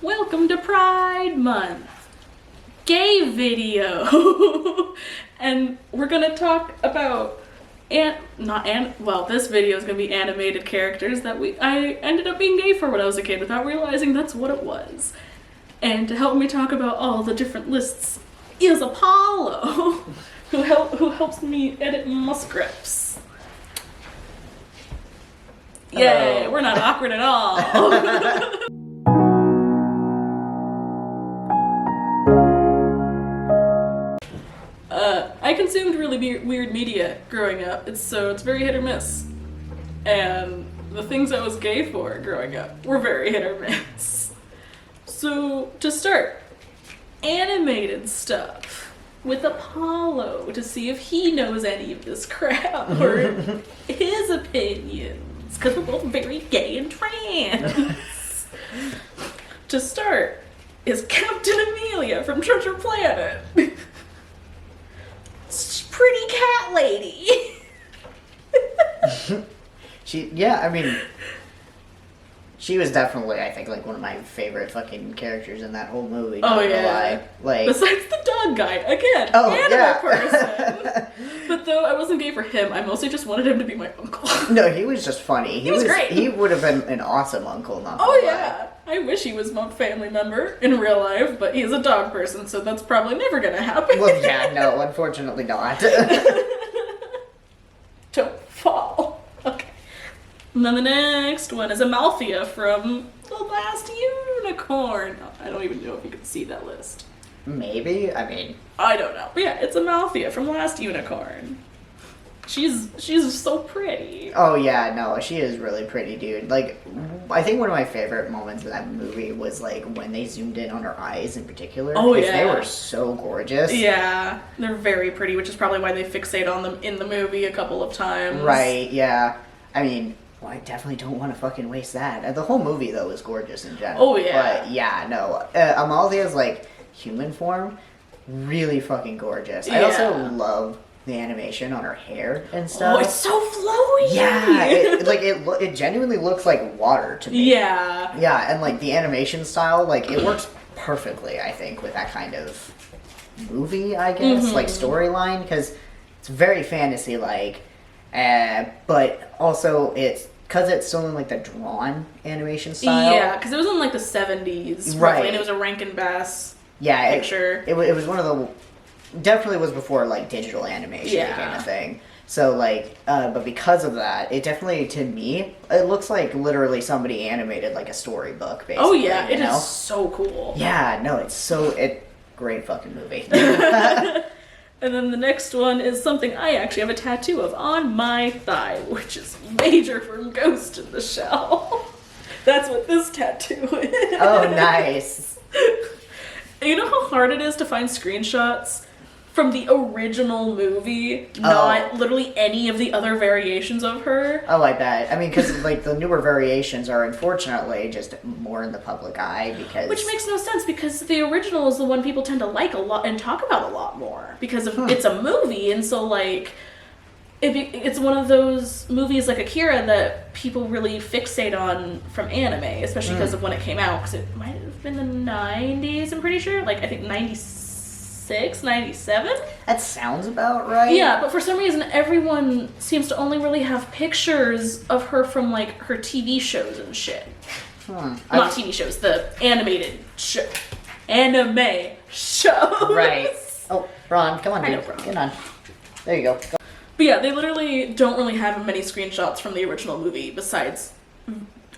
Welcome to Pride Month. Gay video. And we're gonna talk about this video is gonna be animated characters that I ended up being gay for when I was a kid without realizing that's what it was. And to help me talk about all the different lists is Apollo, who helps me edit my scripts. Yay, we're not awkward at all. I consumed really weird media growing up, it's very hit or miss. And the things I was gay for growing up were very hit or miss. So, to start, animated stuff with Apollo to see if he knows any of this crap or his opinions, because we're both very gay and trans. To start is Captain Amelia from Treasure Planet. Pretty cat lady. She was definitely, I think, like one of my favorite fucking characters in that whole movie. Oh yeah. Like, besides the dog guy, again, animal person. But though I wasn't gay for him, I mostly just wanted him to be my uncle. No, he was just funny. He was great. He would have been an awesome uncle. Yeah. I wish he was my family member in real life, but he's a dog person, so that's probably never gonna happen. Well, yeah, no, unfortunately not. Don't fall. Okay. And then the next one is Amalthea from The Last Unicorn. I don't even know if you can see that list. Maybe? I don't know. But yeah, it's Amalthea from Last Unicorn. She's so pretty. Oh yeah, no, she is really pretty, dude. Like, I think one of my favorite moments of that movie was like when they zoomed in on her eyes in particular. Oh yeah. Because they were so gorgeous. Yeah, they're very pretty, which is probably why they fixate on them in the movie a couple of times. Right, yeah. Well, I definitely don't want to fucking waste that. The whole movie, though, is gorgeous in general. Oh, yeah. But, yeah, no. Amalthea's, like, human form, really fucking gorgeous. Yeah. I also love the animation on her hair and stuff. Oh, it's so flowy! Yeah, it genuinely looks like water to me. Yeah. Yeah, and, like, the animation style, like, it works perfectly, I think, with that kind of movie, I guess, like, storyline, because it's very fantasy-like. But also because it's still in like the drawn animation style. Yeah, because it was in like the 70s, right? Roughly, and it was a Rankin Bass picture. It was one of the definitely was before like digital animation became a thing. So like, but because of that, it definitely to me it looks like literally somebody animated like a storybook. Basically. Oh yeah, it is so cool. Yeah, no, great fucking movie. And then the next one is something I actually have a tattoo of on my thigh, which is Major from Ghost in the Shell. That's what this tattoo is. Oh, nice. You know how hard it is to find screenshots from the original movie, not literally any of the other variations of her? Oh, I bet. Because like the newer variations are unfortunately just more in the public eye because... Which makes no sense because the original is the one people tend to like a lot and talk about a lot more because it's a movie, and so like it's one of those movies like Akira that people really fixate on from anime, especially because of when it came out, because it might have been the 90s, I'm pretty sure, like I think 96, 97? That sounds about right. Yeah, but for some reason everyone seems to only really have pictures of her from like her TV shows and shit. Not TV shows, the animated anime shows. Right. Oh, Bronn, come on, dude. I know, Bronn. Get on. There you go. But yeah, they literally don't really have many screenshots from the original movie besides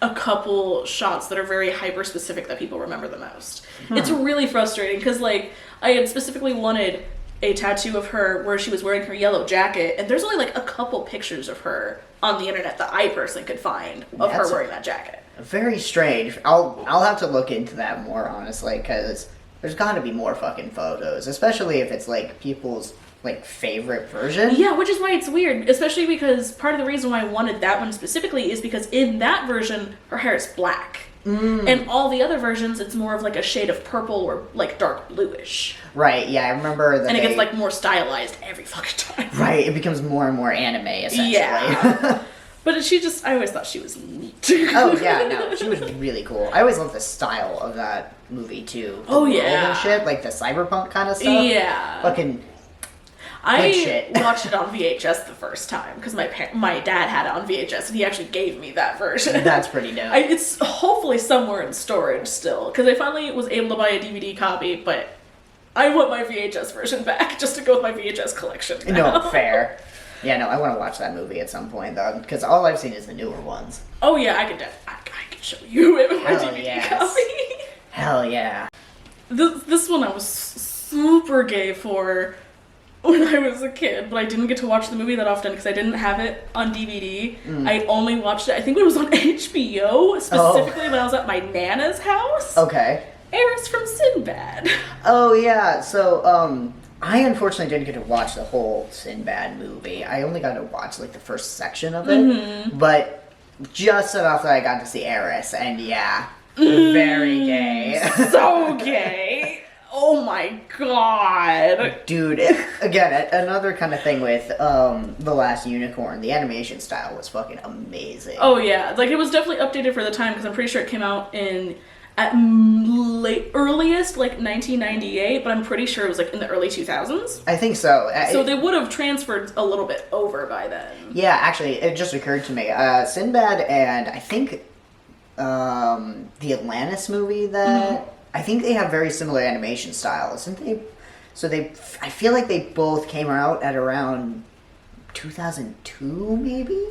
a couple shots that are very hyper-specific that people remember the most. It's really frustrating because, like, I had specifically wanted a tattoo of her where she was wearing her yellow jacket, and there's only, like, a couple pictures of her on the internet that I personally could find of her wearing that jacket. Very strange. I'll have to look into that more, honestly, because there's got to be more fucking photos, especially if it's, like, people's... like favorite version. Yeah, which is why it's weird, especially because part of the reason why I wanted that one specifically is because in that version her hair is black. And all the other versions it's more of like a shade of purple or like dark bluish. Right, yeah, I remember that. And it gets like more stylized every fucking time. Right, it becomes more and more anime essentially. Yeah. But I always thought she was neat. Oh yeah, no, she was really cool. I always loved the style of that movie too. The world yeah. and shit, like the cyberpunk kind of stuff. Yeah. Fucking. I shit. watched it on VHS the first time because my dad had it on VHS and he actually gave me that version. That's pretty dope. It's hopefully somewhere in storage still because I finally was able to buy a DVD copy, but I want my VHS version back just to go with my VHS collection now. No, fair. Yeah, no, I want to watch that movie at some point though, because all I've seen is the newer ones. Oh yeah, I can show you it with my Hell DVD yes. copy. Hell yeah. This one I was super gay for when I was a kid, but I didn't get to watch the movie that often because I didn't have it on DVD. I only watched it, I think it was on HBO, specifically when I was at my Nana's house. Okay. Eris from Sinbad. Oh yeah, so I unfortunately didn't get to watch the whole Sinbad movie. I only got to watch like the first section of it, but just enough that I got to see Eris, and yeah, very gay. So gay. Oh my god. Dude, again, another kind of thing with The Last Unicorn, the animation style was fucking amazing. Oh yeah, like it was definitely updated for the time because I'm pretty sure it came out at earliest like 1998, but I'm pretty sure it was like in the early 2000s. I think so. So they would have transferred a little bit over by then. Yeah, actually, it just occurred to me. Sinbad and I think the Atlantis movie that I think they have very similar animation styles, isn't they? So I feel like they both came out at around 2002, maybe.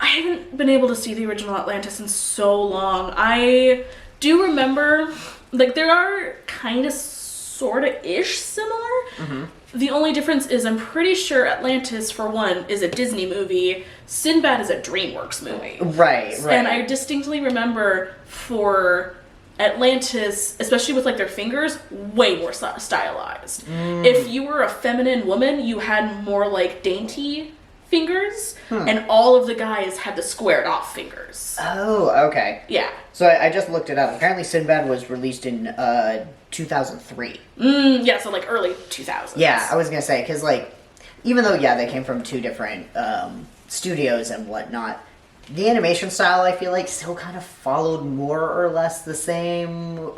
I haven't been able to see the original Atlantis in so long. I do remember, like, there are kind of sort of ish similar. The only difference is I'm pretty sure Atlantis, for one, is a Disney movie. Sinbad is a DreamWorks movie. Right. And I distinctly remember for Atlantis, especially with like their fingers, way more stylized. If you were a feminine woman, you had more like dainty fingers, and all of the guys had the squared off fingers. Oh, okay. Yeah. So I just looked it up. Apparently Sinbad was released in 2003. Yeah, so like early 2000s. Yeah, I was gonna say, because like, even though, yeah, they came from two different studios and whatnot, the animation style, I feel like, still kind of followed more or less the same,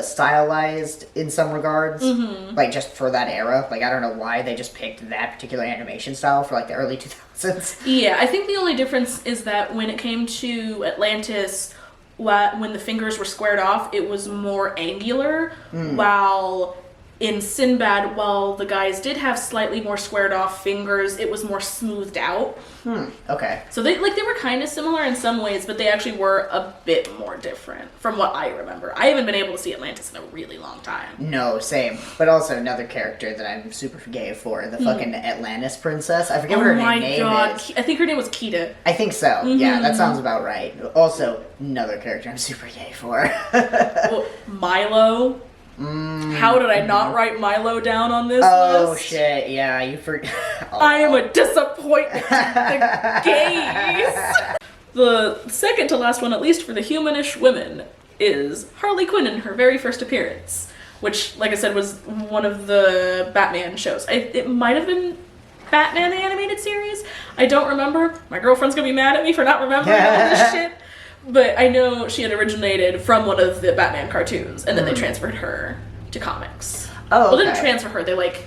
stylized in some regards. Like, just for that era. Like, I don't know why they just picked that particular animation style for, like, the early 2000s. Yeah, I think the only difference is that when it came to Atlantis, when the fingers were squared off, it was more angular, while in Sinbad, while the guys did have slightly more squared off fingers, it was more smoothed out. Okay. So they were kind of similar in some ways, but they actually were a bit more different from what I remember. I haven't been able to see Atlantis in a really long time. No, same. But also another character that I'm super gay for, the fucking Atlantis princess. I forget what her name is. I think her name was Kita. I think so. Yeah, that sounds about right. Also, another character I'm super gay for. Well, Milo. How did I not write Milo down on this list? Oh shit, yeah, you forgot. I am a disappointment to the gays. The second to last one, at least for the humanish women, is Harley Quinn in her very first appearance, which, like I said, was one of the Batman shows. It might have been Batman the animated series. I don't remember. My girlfriend's gonna be mad at me for not remembering all this shit. But I know she had originated from one of the Batman cartoons, and then they transferred her to comics. Oh, okay. Well, they didn't transfer her, they, like,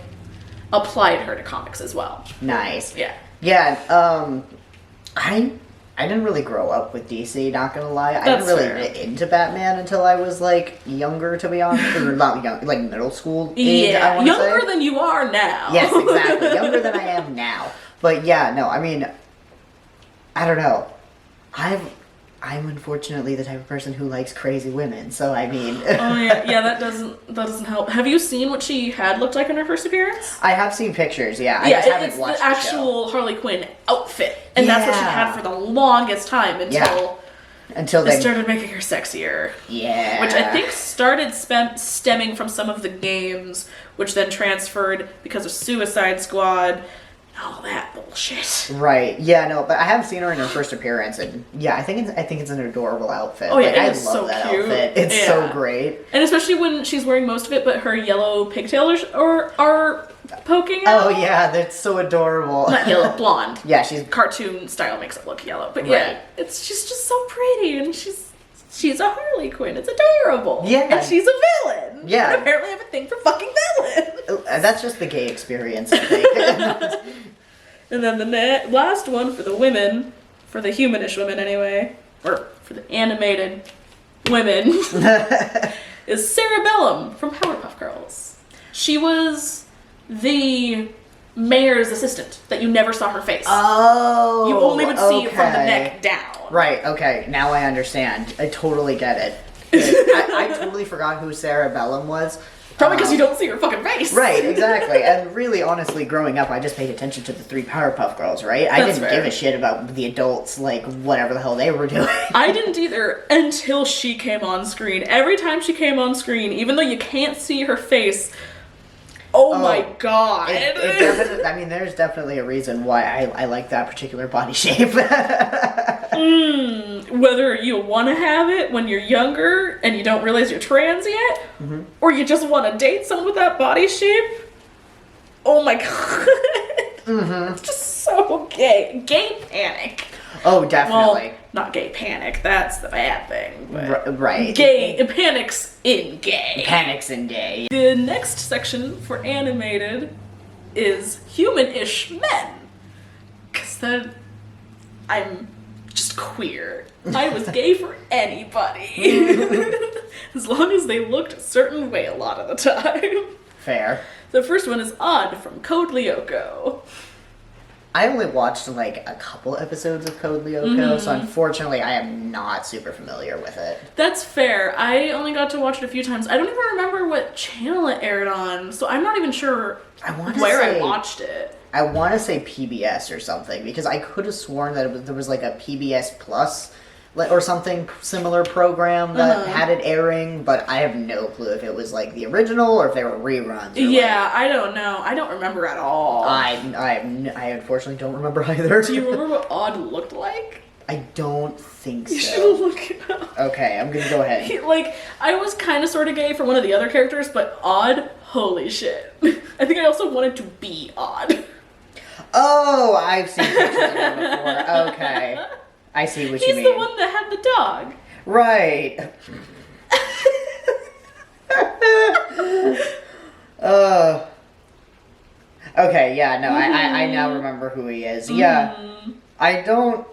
applied her to comics as well. Nice. Yeah. Yeah, I didn't really grow up with DC, not gonna lie. I didn't really get into Batman until I was, like, younger, to be honest. Or not young, like middle school age, I wanna say. Younger than you are now. Yes, exactly. Younger than I am now. But yeah, no, I mean, I don't know. I'm unfortunately the type of person who likes crazy women, so I mean... Oh yeah, that doesn't help. Have you seen what she had looked like in her first appearance? I have seen pictures, yeah. I just haven't watched the actual Harley Quinn outfit, and that's what she had for the longest time until they started making her sexier. Yeah. Which I think started stemming from some of the games, which then transferred because of Suicide Squad all that bullshit. Right. Yeah. No, but I haven't seen her in her first appearance, and yeah, I think it's an adorable outfit. Oh yeah, like, I it's love so that cute. outfit. It's so great. And especially when she's wearing most of it, but her yellow pigtails are poking out. Oh yeah, that's so adorable. Not yellow, blonde. Yeah, she's Cartoon style makes it look yellow, but Right. yeah, she's just so pretty, and she's a Harley Quinn. It's adorable. Yeah. And she's a villain. Yeah. And apparently I have a thing for fucking villains. That's just the gay experience, I think. And then the last one for the women, for the humanish women anyway, or for the animated women, is Cerebellum from Powerpuff Girls. She was the mayor's assistant that you never saw her face. Oh, You only would see it from the okay. neck down. Right, okay, now I understand. I totally get it. I totally forgot who Cerebellum was. Probably because you don't see her fucking face. Right, exactly. And really, honestly, growing up, I just paid attention to the 3 Powerpuff Girls, right? I That's didn't fair. give a shit about the adults, like, whatever the hell they were doing. I didn't either until she came on screen. Every time she came on screen, even though you can't see her face, oh my god. It definitely, I mean, there's definitely a reason why I like that particular body shape. Whether you want to have it when you're younger and you don't realize you're trans yet, Mm-hmm. or you just want to date someone with that body shape, oh my god. Mm-hmm. It's just so gay. Gay panic. Oh, definitely. Well, not gay panic, that's the bad thing. But Right. gay panics in gay. Panics in gay. The next section for animated is human-ish men. Because then I'm just queer. I was gay for anybody. As long as they looked a certain way a lot of the time. Fair. The first one is Odd from Code Lyoko. I only watched like a couple episodes of Code Lyoko, so unfortunately I am not super familiar with it. That's fair. I only got to watch it a few times. I don't even remember what channel it aired on, so I'm not even sure I wanna where say- I watched it. I want to say PBS or something, because I could have sworn that there was like a PBS Plus or something similar program that had it airing, but I have no clue if it was like the original or if they were reruns. Or Yeah, I don't know. I don't remember at all. I unfortunately don't remember either. Do you remember what Odd looked like? I don't think You should so. look it up. Okay, I'm gonna go ahead. Like, I was kind of sort of gay for one of the other characters, but Odd, holy shit. I think I also wanted to be Odd. Oh, I've seen pictures of him before. Okay. I see what you He's mean. the one that had the dog. Right. Okay, yeah, no, I now remember who he is. Yeah. I don't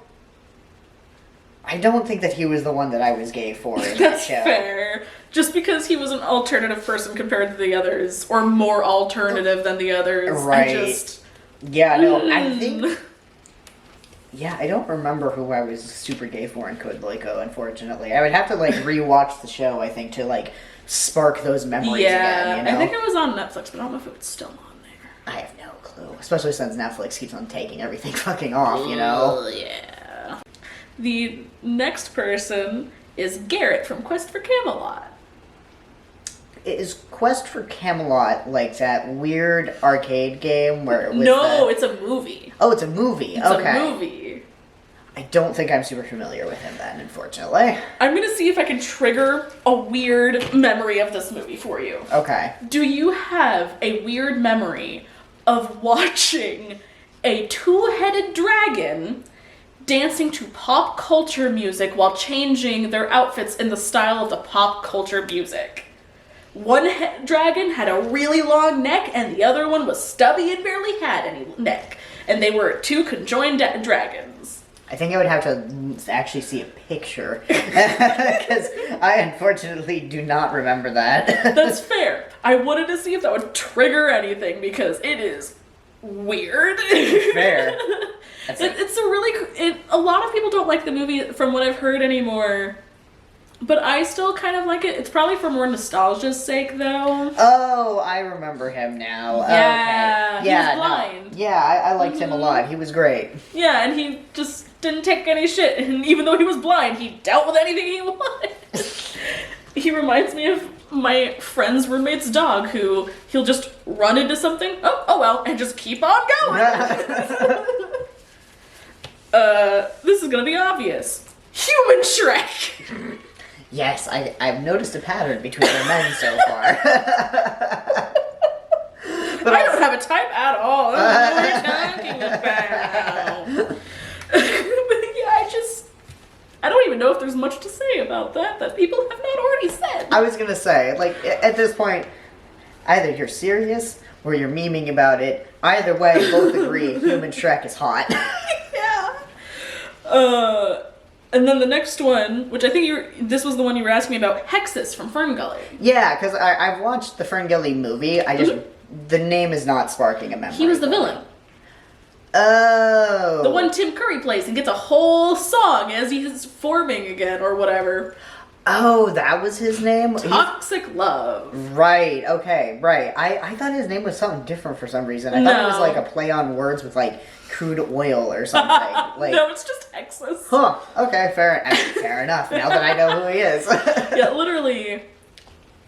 think that he was the one that I was gay for in that That's show. fair. Just because he was an alternative person compared to the others, or more alternative than the others. Right. I just... Yeah, no, I think... Yeah, I don't remember who I was super gay for in Code Lyoko, unfortunately. I would have to, like, rewatch the show, I think, to, like, spark those memories again, you know? I think it was on Netflix, but I don't know if it's still on there. I have no clue. Especially since Netflix keeps on taking everything fucking off, you know? Oh, yeah. The next person is Garrett from Quest for Camelot. Is Quest for Camelot like that weird arcade game where it was No, it's a movie. Oh, it's a movie. It's Okay. a movie. I don't think I'm super familiar with him then, unfortunately. I'm gonna see if I can trigger a weird memory of this movie for you. Okay. Do you have a weird memory of watching a two-headed dragon dancing to pop culture music while changing their outfits in the style of the pop culture music? One dragon had a really long neck, and the other one was stubby and barely had any neck. And they were two conjoined dragons. I think I would have to actually see a picture, because I unfortunately do not remember that. That's fair. I wanted to see if that would trigger anything, because it is weird. Fair. That's It's a really... a lot of people don't like the movie, from what I've heard anymore. But I still kind of like it. It's probably for more nostalgia's sake, though. Oh, I remember him now. Yeah, Okay. he Yeah, was no. blind. Yeah, I liked him a lot. He was great. Yeah, and he just didn't take any shit. And even though he was blind, he dealt with anything he wanted. He reminds me of my friend's roommate's dog, who he'll just run into something, oh well, and just keep on going. This is gonna be obvious. Human Shrek! Yes, I've noticed a pattern between the men so far. But I don't have a type at all. I don't know what you're talking about. But yeah, I don't even know if there's much to say about that people have not already said. I was gonna say, like, at this point, either you're serious or you're memeing about it. Either way, both agree Human Shrek is hot. Yeah. And then the next one, which I think this was the one you were asking me about, Hexus from Ferngully. Yeah, because I've watched the Ferngully movie. The name is not sparking a memory. He was the villain. Oh. The one Tim Curry plays and gets a whole song as he's forming again or whatever. Oh, that was his name? Toxic Love. Right, okay, right. I thought his name was something different for some reason. I thought it was like a play on words with like crude oil or something. Like, no, it's just Hexus. Huh, okay, fair enough, now that I know who he is. Yeah, literally,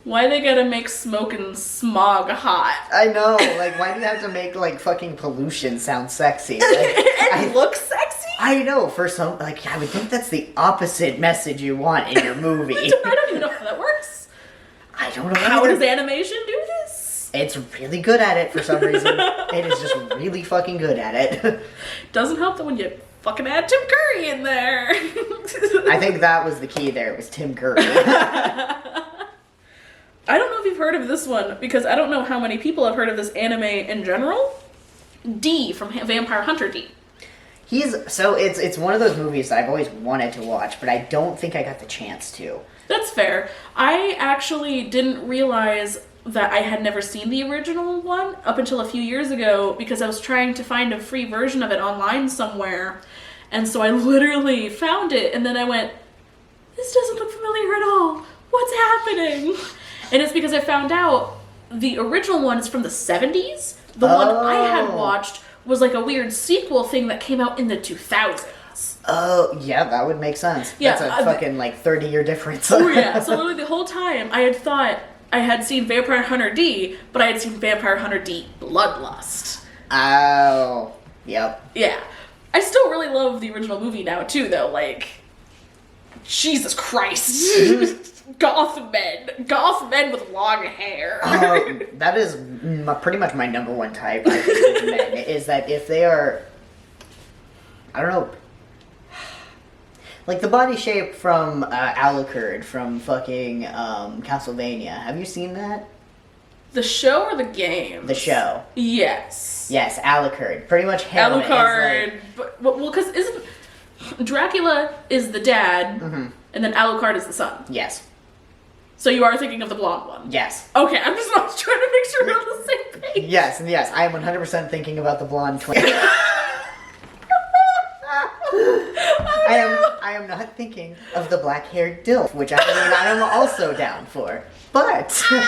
why they gotta make smoke and smog hot? I know, like, why do you have to make like fucking pollution sound sexy? Like, and look sexy? I know, for some, like, I would think that's the opposite message you want in your movie. I don't even know how that works. I don't know how either. does animation do this? It's really good at it for some reason. It is just really fucking good at it. Doesn't help that when you fucking add Tim Curry in there. I think that was the key there. It was Tim Curry. I don't know if you've heard of this one, because I don't know how many people have heard of this anime in general. D from Vampire Hunter D. It's one of those movies that I've always wanted to watch, but I don't think I got the chance to. That's fair. I actually didn't realize that I had never seen the original one up until a few years ago, because I was trying to find a free version of it online somewhere. And so I literally found it, and then I went, this doesn't look familiar at all. What's happening? And it's because I found out the original one is from the 70s. The one I had watched was like a weird sequel thing that came out in the 2000s. Oh, yeah, that would make sense. Yeah, that's a fucking, like, 30-year difference. Oh, yeah. So literally the whole time, I had thought I had seen Vampire Hunter D, but I had seen Vampire Hunter D Bloodlust. Oh, yep. Yeah. I still really love the original movie now, too, though. Like, Jesus Christ. Goth men with long hair. That is pretty much my number one type, I think, with men, is that if they are, I don't know, like the body shape from Alucard from fucking Castlevania. Have you seen that? The show or the game? The show. Yes. Yes, Alucard. Pretty much him. Alucard. Is like, well, because isn't Dracula is the dad, and then Alucard is the son. Yes. So you are thinking of the blonde one? Yes. Okay, I'm just not trying to make sure we're on the same page. Yes, I am 100% thinking about the blonde twin. I am not thinking of the black-haired dilf, which I am also down for. But fair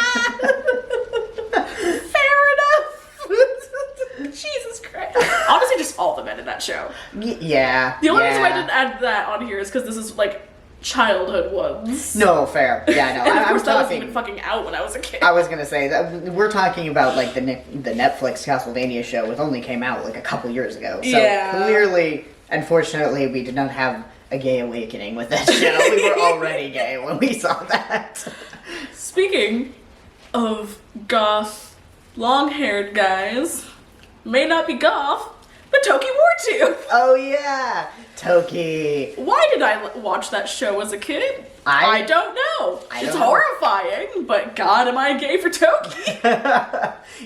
enough. Jesus Christ. Honestly, just all the men in that show. Yeah. The only reason why I didn't add that on here is because this is like childhood ones. No, fair. Yeah, no. And of course, I'm that talking, wasn't even fucking out when I was a kid. I was gonna say that we're talking about like the Netflix Castlevania show, which only came out like a couple years ago. So clearly, unfortunately, we did not have a gay awakening with that show. We were already gay when we saw that. Speaking of goth, long-haired guys, may not be goth, but Toki Wartooth. Oh yeah, Toki. Why did I watch that show as a kid? I don't know. It's know. horrifying, but God, am I gay for Toki?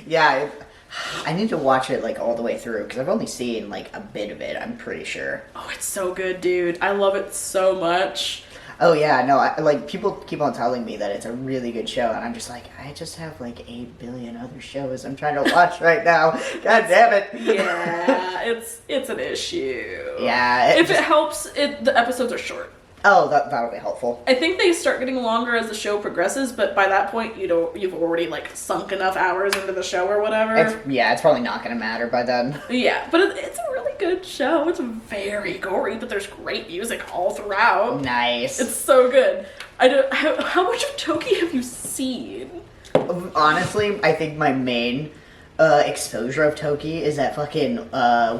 Yeah, I need to watch it like all the way through because I've only seen like a bit of it. I'm pretty sure. Oh, it's so good, dude. I love it so much. Oh yeah, no, like people keep on telling me that it's a really good show, and I'm just like, I just have like 8 billion other shows I'm trying to watch right now. God damn it. Yeah, it's an issue. Yeah. If it helps, the episodes are short. Oh, that'll be helpful. I think they start getting longer as the show progresses, but by that point, you've already like sunk enough hours into the show or whatever. It's probably not gonna matter by then. Yeah, but it's a really good show. It's very gory, but there's great music all throughout. Nice. It's so good. I don't. How much of Toki have you seen? Honestly, I think my main exposure of Toki is that fucking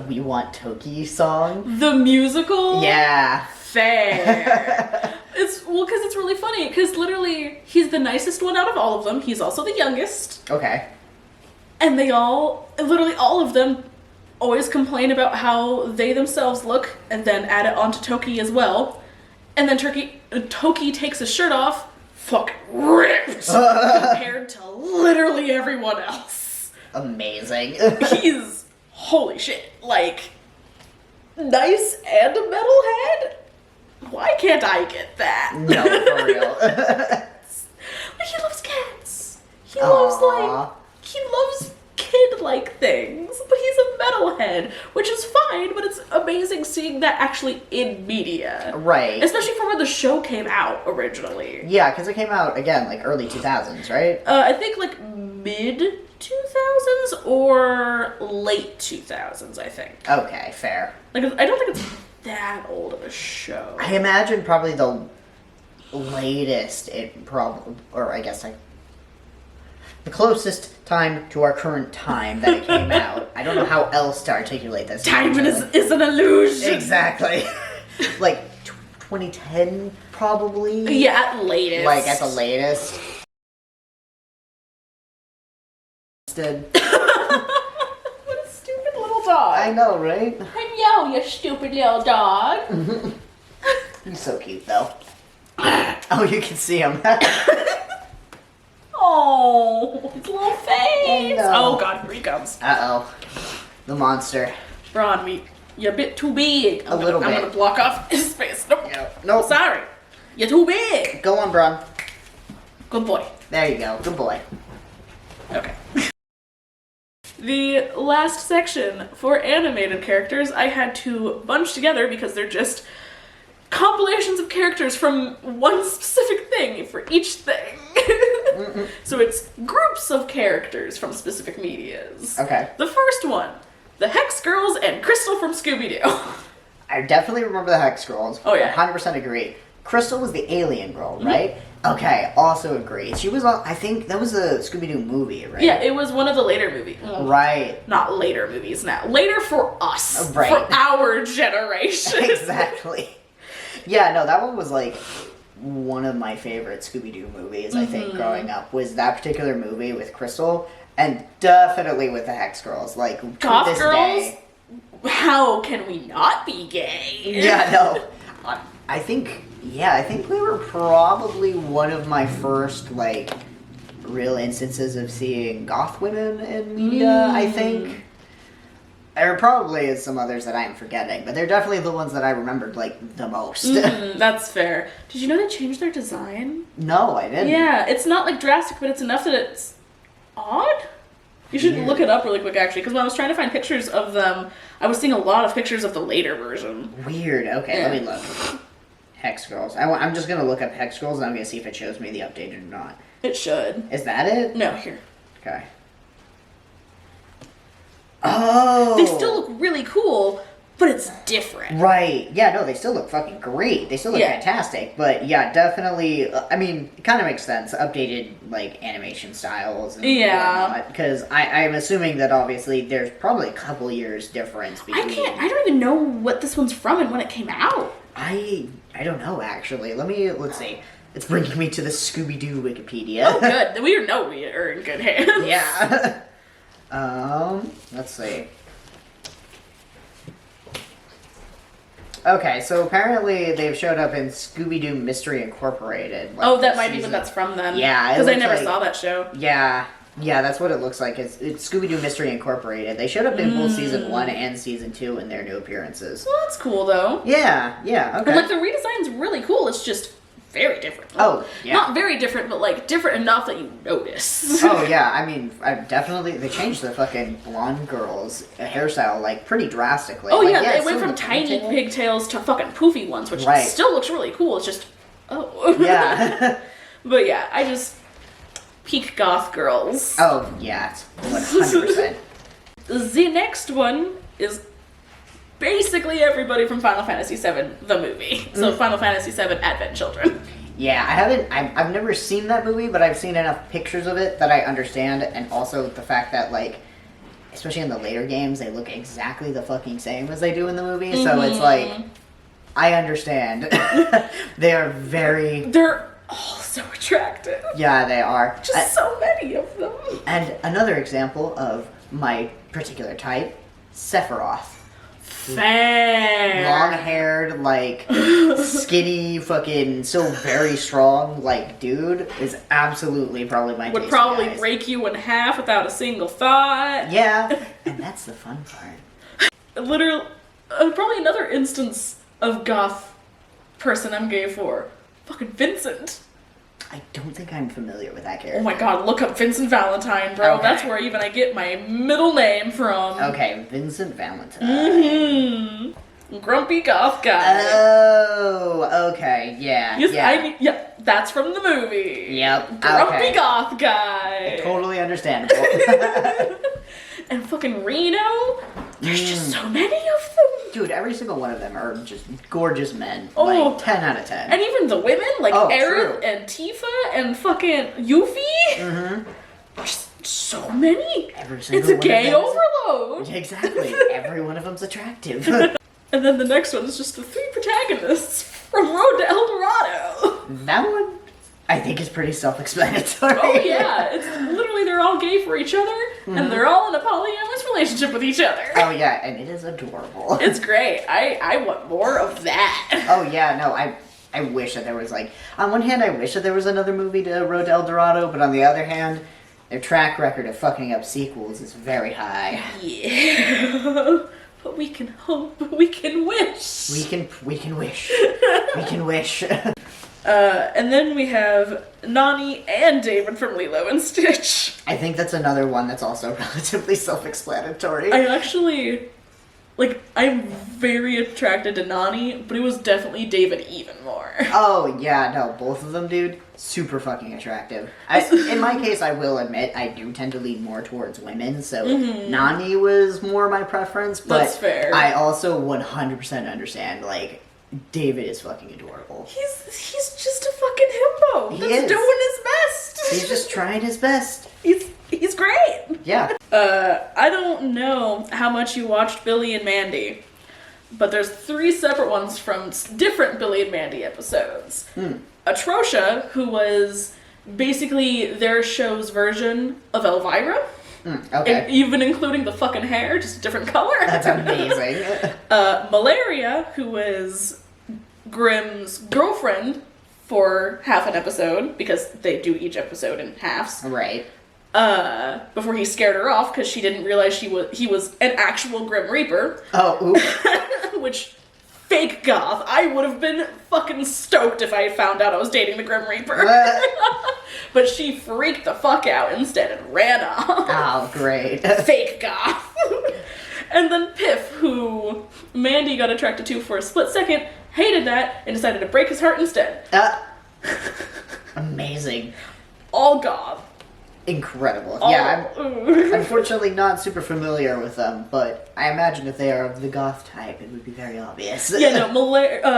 "We Want Toki" song. The musical? Yeah. Fair. Because it's really funny. Because literally, he's the nicest one out of all of them. He's also the youngest. Okay. And literally all of them, always complain about how they themselves look, and then add it onto Toki as well. And then Toki takes his shirt off, fucking ripped, compared to literally everyone else. Amazing. He's, holy shit, like, nice and a metalhead? Why can't I get that? No, for real. Like, he loves cats. He loves kid-like things, but he's a metalhead, which is fine, but it's amazing seeing that actually in media. Right. Especially from when the show came out originally. Yeah, because it came out, again, like, early 2000s, right? I think, like, mid-2000s or late 2000s, I think. Okay, fair. Like, I don't think it's that old of a show. I imagine probably the latest the closest time to our current time that it came out. I don't know how else to articulate this. Time is an illusion. Exactly. Like 2010, probably. Yeah, at latest. Like at the latest. What a stupid little dog. I know, right? Hello, you stupid little dog. He's so cute, though. Oh, you can see him. Oh, his little face. No. Oh god, here he comes. Uh-oh. The monster. Bronn, you're a bit too big. I'm gonna block off his face. Nope. Nope. Sorry. You're too big. Go on, Bronn. Good boy. There you go. Good boy. Okay. The last section for animated characters I had to bunch together because they're just compilations of characters from one specific thing for each thing. So it's groups of characters from specific medias. Okay. The first one, the Hex Girls and Crystal from Scooby-Doo. I definitely remember the Hex Girls. Oh, yeah. 100% agree. Crystal was the alien girl, right? Okay, also agree. She was on, I think that was a Scooby-Doo movie, right? Yeah, it was one of the later movies. Right. Not later movies now. Later for us. Right. For our generation. Exactly. Yeah, no, that one was like one of my favorite Scooby-Doo movies, I think, growing up, was that particular movie with Crystal, and definitely with the Hex Girls. Like, to Goth this Girls? day. How can we not be gay? Yeah, no. I think we were probably one of my first, like, real instances of seeing goth women in media, I think. There probably is some others that I'm forgetting, but they're definitely the ones that I remembered, like, the most. That's fair. Did you know they changed their design? No, I didn't. Yeah, it's not, like, drastic, but it's enough that it's odd? You should look it up really quick, actually, because when I was trying to find pictures of them, I was seeing a lot of pictures of the later version. Weird. Okay, Yeah. let me look. Hex Girls. I'm just going to look up Hex Girls, and I'm going to see if it shows me the updated or not. It should. Is that it? No, here. Okay. Oh! They still look really cool, but it's different. Right. Yeah, no, they still look fucking great. They still look fantastic. But yeah, definitely, I mean, it kind of makes sense. Updated, like, animation styles and whatnot. Because I'm assuming that obviously there's probably a couple years difference between... I don't even know what this one's from and when it came out. I don't know, actually. Let's see. It's bringing me to the Scooby-Doo Wikipedia. Oh, good. We know we are in good hands. Yeah. Let's see. Okay, so apparently they've showed up in Scooby-Doo Mystery Incorporated. Like, that might be what that's from then. Yeah. Because I never saw that show. Yeah, that's what it looks like. It's Scooby-Doo Mystery Incorporated. They showed up in both Season 1 and Season 2 in their new appearances. Well, that's cool, though. Yeah, okay. And, like, the redesign's really cool. It's just very different. Oh, yeah. Not very different, but, like, different enough that you notice. Oh, yeah. I mean, they changed the fucking blonde girl's hairstyle, like, pretty drastically. Oh, like, yeah, they went from tiny pigtails to fucking poofy ones, which still looks really cool. It's just, Yeah. But, yeah, I just... peak goth girls. Oh, yeah. 100%. The next one is basically everybody from Final Fantasy VII, the movie. So Final Fantasy VII Advent Children. Yeah, I've never seen that movie, but I've seen enough pictures of it that I understand, and also the fact that, like, especially in the later games, they look exactly the fucking same as they do in the movie, so it's like, I understand. They're all so attractive. Yeah, they are. Just so many of them. And another example of my particular type, Sephiroth. Fair. Long-haired, like, skinny, fucking, so very strong, like, dude is absolutely probably my taste. Would probably guys. break you in half without a single thought. Yeah, and that's the fun part. Literally, probably another instance of goth person I'm gay for. Fucking Vincent. I don't think I'm familiar with that Oh character. my god, look up Vincent Valentine, bro. Okay. That's where even I get my middle name from. Okay, Vincent Valentine. Mm-hmm. Grumpy goth guy. Oh, okay, yeah. Yes, yeah. that's from the movie. Yep. Grumpy Okay. goth guy. Totally understandable. And fucking Reno. There's just so many of them. Dude, every single one of them are just gorgeous men. Oh. Like, 10 out of 10. And even the women, like Oh, Aerith true. and Tifa and fucking Yuffie. Mm-hmm. Just so many. Every single It's a one gay of them is- overload. Exactly. Every one of them's attractive. And then the next one is just the 3 protagonists from Road to El Dorado. That one, I think, is pretty self-explanatory. Oh yeah, it's literally they're all gay for each other, and they're all in a polyamorous relationship with each other. Oh, yeah, and it is adorable. It's great. I want more of that. Oh, yeah, no, I wish that there was, like... On one hand, I wish that there was another movie to Road to El Dorado, but on the other hand, their track record of fucking up sequels is very high. Yeah. But we can hope. We can wish. We can wish. We can wish. And then we have Nani and David from Lilo and Stitch. I think that's another one that's also relatively self-explanatory. I actually, like, I'm very attracted to Nani, but it was definitely David even more. Oh, yeah, no, both of them, dude, super fucking attractive. In my case, I will admit, I do tend to lean more towards women, so Nani was more my preference, but That's fair. I also 100% understand, like, David is fucking adorable. He's just a fucking himbo. He That's is. doing his best. He's just trying his best. He's great. Yeah. I don't know how much you watched Billy and Mandy, but there's 3 separate ones from different Billy and Mandy episodes. Atrosha, who was basically their show's version of Elvira, Okay. even including the fucking hair, just a different color. That's amazing. Malaria, who was Grimm's girlfriend for half an episode, because they do each episode in halves. Right. Before he scared her off because she didn't realize he was an actual Grim Reaper. Oh, oops. Which, fake goth. I would have been fucking stoked if I found out I was dating the Grim Reaper. But she freaked the fuck out instead and ran off. Oh, great. Fake goth. And then Piff, who Mandy got attracted to for a split second, hated that, and decided to break his heart instead. Amazing. All goth. Incredible. All, Yeah, I'm unfortunately not super familiar with them, but I imagine if they are of the goth type, it would be very obvious. Yeah, no,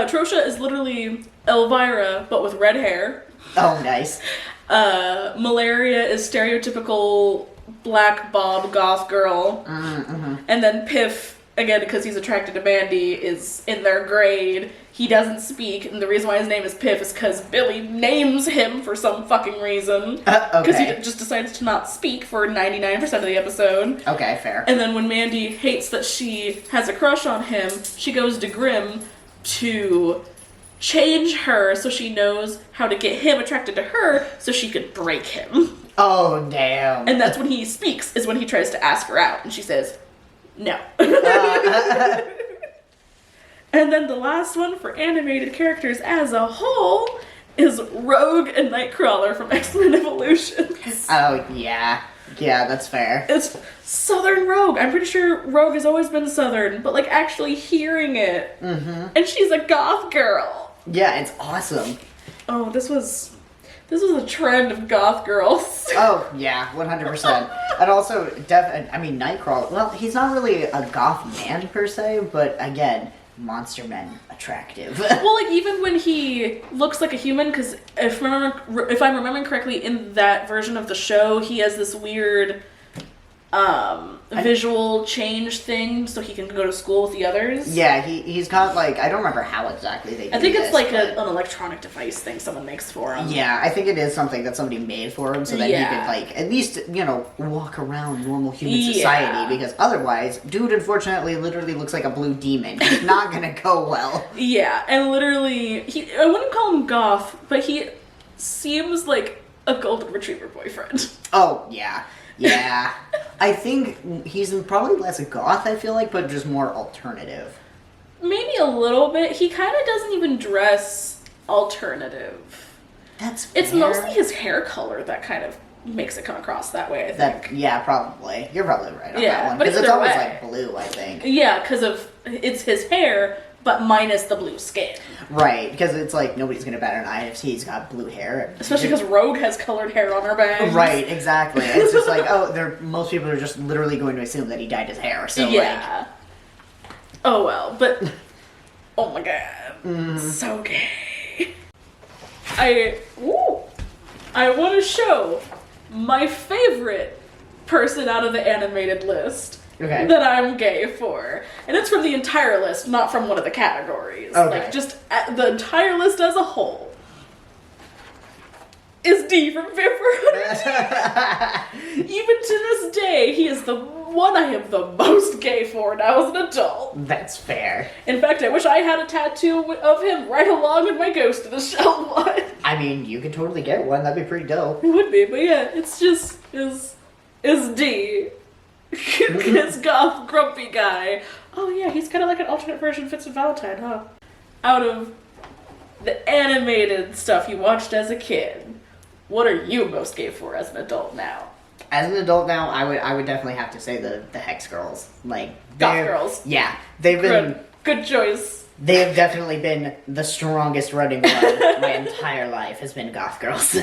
Trosha is literally Elvira, but with red hair. Oh, nice. Malaria is stereotypical black bob goth girl. And then Piff, again, because he's attracted to Mandy, is in their grade. He doesn't speak, and the reason why his name is Piff is because Billy names him for some fucking reason. Because Okay. he just decides to not speak for 99% of the episode. Okay, fair. And then when Mandy hates that she has a crush on him, she goes to Grimm to change her so she knows how to get him attracted to her so she could break him. Oh, damn. And that's when he speaks, is when he tries to ask her out, and she says, no. And then the last one for animated characters as a whole is Rogue and Nightcrawler from X-Men Evolutions. Oh, yeah. Yeah, that's fair. It's Southern Rogue. I'm pretty sure Rogue has always been Southern, but like actually hearing it. And she's a goth girl. Yeah, it's awesome. Oh, this was a trend of goth girls. Oh, yeah, 100%. And also, Nightcrawler, well, he's not really a goth man per se, but again, monster men attractive. Well, like, even when he looks like a human, because if I'm remembering correctly, in that version of the show, he has this weird visual change thing, so he can go to school with the others. Yeah, he's got, like, I don't remember how exactly they do I think it's this, like but... an electronic device thing someone makes for him. Yeah, I think it is something that somebody made for him so that he could, like, at least, you know, walk around normal human society, because otherwise, dude unfortunately literally looks like a blue demon. He's not gonna go well. Yeah, and literally, I wouldn't call him goth, but he seems like a golden retriever boyfriend. Oh, yeah. Yeah. I think he's probably less goth, I feel like, but just more alternative. Maybe a little bit. He kind of doesn't even dress alternative. That's fair. It's mostly his hair color that kind of makes it come across that way, I think. Yeah, probably. You're probably right on that one. But Because it's always, way. like, blue, I think. Yeah, because it's his hair, but minus the blue skin. Right, because it's like, nobody's gonna bat an eye if he's got blue hair. Especially because Rogue has colored hair on her bangs. Right, exactly. It's just like, most people are just literally going to assume that he dyed his hair, so yeah. Oh well, but oh my god, so gay. I want to show my favorite person out of the animated list that I'm gay for, and it's from the entire list, not from one of the categories. Okay. Like just the entire list as a whole is D from Vampire. Even to this day, he is the one I am the most gay for now as an adult. That's fair. In fact, I wish I had a tattoo of him right along with my Ghost in the Shell one. I mean, you could totally get one. That'd be pretty dope. It would be, but yeah, it's just is D. This goth grumpy guy. Oh yeah, he's kind of like an alternate version of Vincent Valentine, huh? Out of the animated stuff you watched as a kid, what are you most gay for as an adult now? As an adult now, I would definitely have to say the Hex Girls. Like, Goth girls. Yeah, they've been good choice. They have definitely been the strongest running blood my entire life has been Goth Girls.